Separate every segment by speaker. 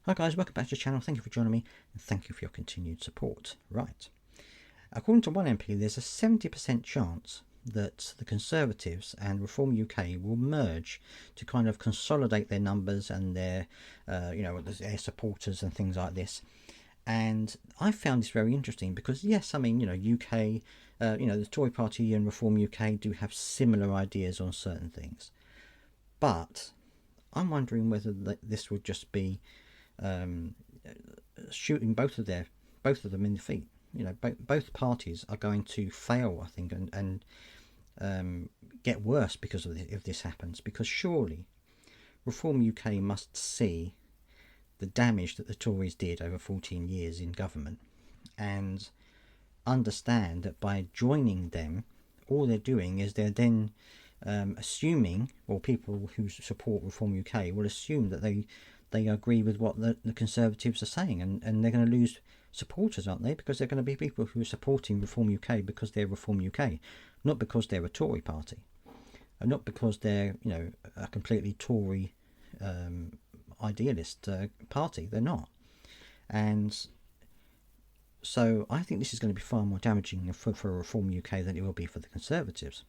Speaker 1: Hi guys, welcome back to the channel. Thank you for joining me and thank you for your continued support. Right. According to one MP, there's a 70% chance that the Conservatives and Reform UK will merge to kind of consolidate their numbers and their, their supporters and things like this. And I found this very interesting because, yes, I mean, UK, the Tory party and Reform UK do have similar ideas on certain things. But I'm wondering whether this would just be shooting both of them in the feet. Both parties are going to fail, I think, and get worse because of this, if this happens. Because surely Reform UK must see the damage that the Tories did over 14 years in government and understand that by joining them, all they're doing is they're then assuming, or people who support Reform UK will assume that they agree with what the Conservatives are saying, and they're going to lose supporters, aren't they? Because they're going to be people who are supporting Reform UK because they're Reform UK, not because they're a Tory party, and not because they're a completely Tory idealist party. They're not. And so I think this is going to be far more damaging for Reform UK than it will be for the Conservatives.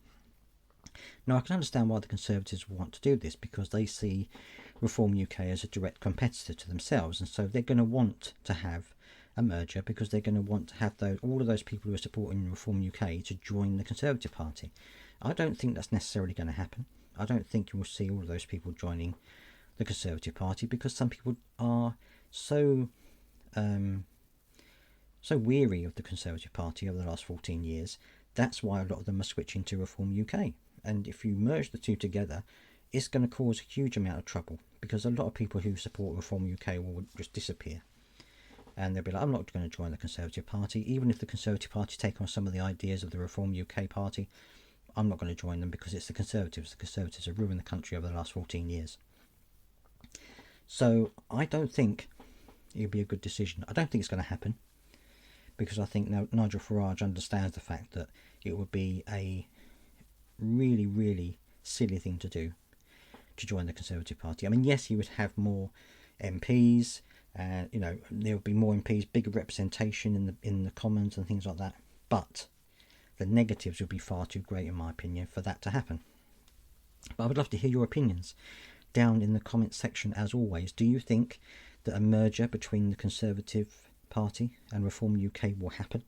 Speaker 1: Now, I can understand why the Conservatives want to do this, because they see Reform UK as a direct competitor to themselves, and so they're going to want to have a merger because they're going to want to have all of those people who are supporting Reform UK to join the Conservative Party. I don't think that's necessarily going to happen. I don't think you will see all of those people joining the Conservative Party because some people are so weary of the Conservative Party over the last 14 years. That's why a lot of them are switching to Reform UK. And if you merge the two together, it's going to cause a huge amount of trouble, because a lot of people who support Reform UK will just disappear. And they'll be like, I'm not going to join the Conservative Party. Even if the Conservative Party take on some of the ideas of the Reform UK Party, I'm not going to join them because it's the Conservatives. The Conservatives have ruined the country over the last 14 years. So I don't think it'll be a good decision. I don't think it's going to happen, because I think Nigel Farage understands the fact that it would be a really, really silly thing to do to join the Conservative Party. I mean, yes, he would have more MPs, and there would be more MPs, bigger representation in the Commons and things like that. But the negatives would be far too great, in my opinion, for that to happen. But I would love to hear your opinions down in the comments section. As always, do you think that a merger between the Conservative Party and Reform UK will happen?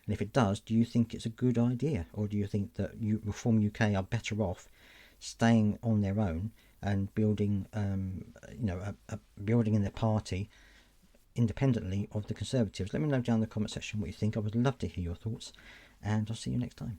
Speaker 1: And if it does, do you think it's a good idea, or do you think that Reform UK are better off staying on their own and building, building in their party independently of the Conservatives? Let me know down in the comment section what you think. I would love to hear your thoughts, and I'll see you next time.